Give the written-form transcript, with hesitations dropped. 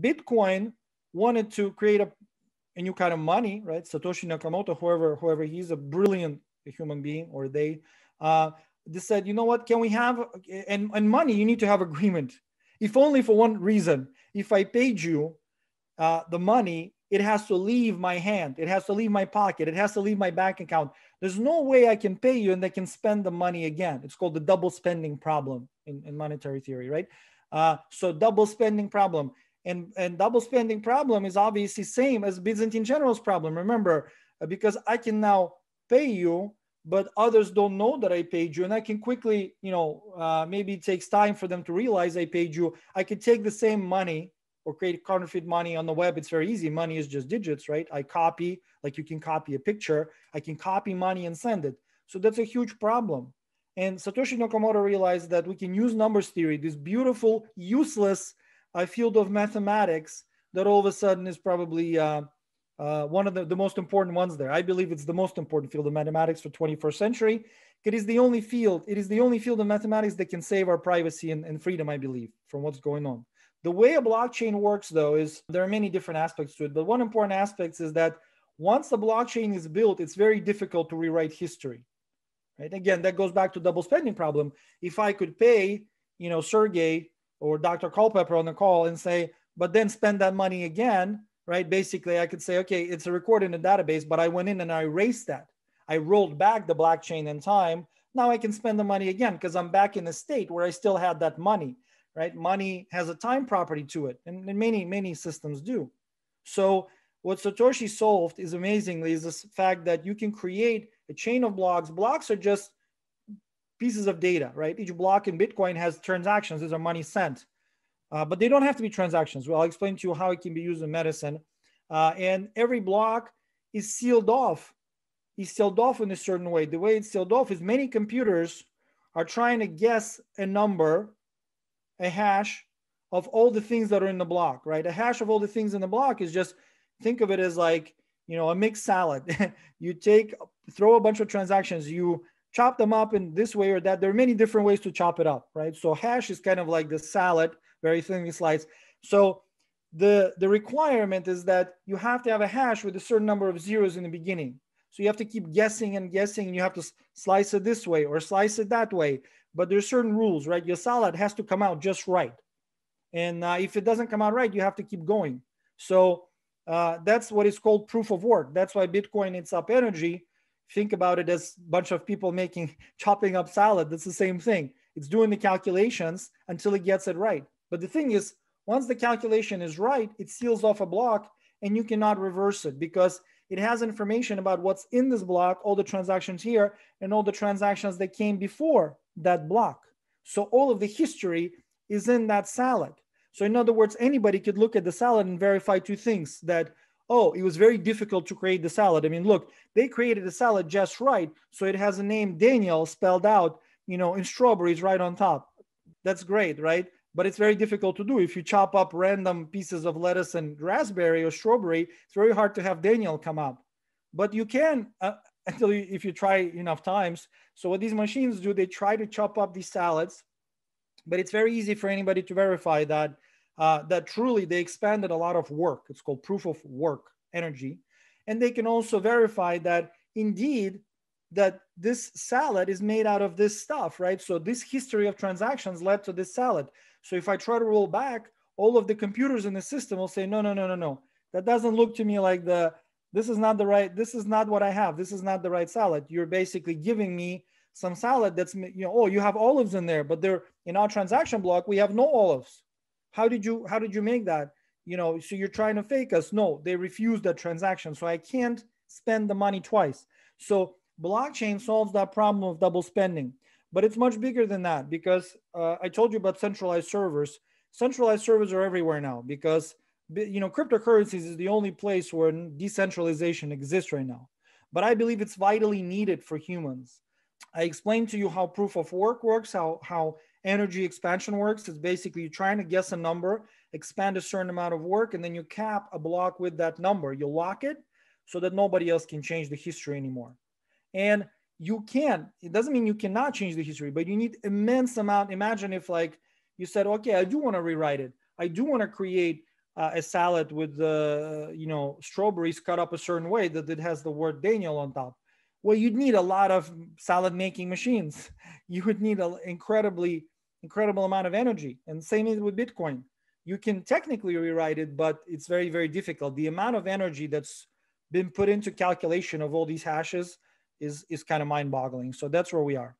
Bitcoin wanted to create a new kind of money, right? Satoshi Nakamoto, whoever he's a brilliant human being, or they said, you know what, can we have, and money, you need to have agreement. If only for one reason. If I paid you the money, it has to leave my hand. It has to leave my pocket. It has to leave my bank account. There's no way I can pay you and they can spend the money again. It's called the double spending problem in monetary theory, right? So double spending problem. And double spending problem is obviously same as Byzantine Generals problem. Remember, because I can now pay you, but others don't know that I paid you. And I can quickly, maybe it takes time for them to realize I paid you. I could take the same money or create counterfeit money on the web. It's very easy. Money is just digits, right? I copy, like you can copy a picture. I can copy money and send it. So that's a huge problem. And Satoshi Nakamoto realized that we can use numbers theory, this beautiful, useless field of mathematics that all of a sudden is probably one of the most important ones there. I believe it's the most important field of mathematics for 21st century. It is the only field of mathematics that can save our privacy and freedom, I believe, from what's going on. The way a blockchain works, though, is there are many different aspects to it, but one important aspect is that once the blockchain is built, it's very difficult to rewrite history, right? Again, that goes back to double spending problem. If I could pay, Sergey or Dr. Culpepper on the call and say, but then spend that money again, right? Basically, I could say, okay, it's a record in a database, but I went in and I erased that. I rolled back the blockchain in time. Now I can spend the money again because I'm back in a state where I still had that money. Right? Money has a time property to it, and many systems do. So what Satoshi solved is amazingly is this fact that you can create a chain of blocks. Blocks are just pieces of data, right? Each block in Bitcoin has transactions. These are money sent, but they don't have to be transactions. Well, I'll explain to you how it can be used in medicine. And every block is sealed off. It's sealed off in a certain way. The way it's sealed off is many computers are trying to guess a number, a hash of all the things that are in the block, right? A hash of all the things in the block is just, think of it as like, a mixed salad. You throw a bunch of transactions, you chop them up in this way or that. There are many different ways to chop it up, right? So hash is kind of like the salad, very thinly sliced. So the requirement is that you have to have a hash with a certain number of zeros in the beginning. So you have to keep guessing and guessing, and you have to slice it this way or slice it that way. But there's certain rules, right? Your salad has to come out just right. And if it doesn't come out right, you have to keep going. So that's what is called proof of work. That's why Bitcoin eats up energy. Think about it as a bunch of people chopping up salad. That's the same thing. It's doing the calculations until it gets it right. But the thing is, once the calculation is right, it seals off a block and you cannot reverse it because it has information about what's in this block, all the transactions here, and all the transactions that came before that block. So all of the history is in that salad. So in other words, anybody could look at the salad and verify two things: that, oh, it was very difficult to create the salad. I mean, look, they created the salad just right. So it has a name Daniel spelled out, in strawberries right on top. That's great, right? But it's very difficult to do. If you chop up random pieces of lettuce and raspberry or strawberry, it's very hard to have Daniel come up. But you can, if you try enough times. So what these machines do, they try to chop up these salads, but it's very easy for anybody to verify that that truly they expanded a lot of work. It's called proof of work energy. And they can also verify that indeed that this salad is made out of this stuff, right? So this history of transactions led to this salad. So if I try to roll back, all of the computers in the system will say, no. That doesn't look to me like this is not what I have. This is not the right salad. You're basically giving me some salad that's, you have olives in there, but they're in our transaction block, we have no olives. How did you make that? So you're trying to fake us. No, they refused that transaction. So I can't spend the money twice. So blockchain solves that problem of double spending, but it's much bigger than that because I told you about centralized servers. Centralized servers are everywhere now because, cryptocurrencies is the only place where decentralization exists right now. But I believe it's vitally needed for humans. I explained to you how proof of work works, how energy expansion works. It's basically you're trying to guess a number, expand a certain amount of work, and then you cap a block with that number. You lock it so that nobody else can change the history anymore. And it doesn't mean you cannot change the history, but you need immense amount. Imagine if you said, okay, I do want to rewrite it. I do want to create a salad with strawberries cut up a certain way that it has the word Daniel on top. Well, you'd need a lot of salad making machines. You would need an incredible amount of energy. And same is with Bitcoin. You can technically rewrite it, but it's very, very difficult. The amount of energy that's been put into calculation of all these hashes is kind of mind boggling. So that's where we are.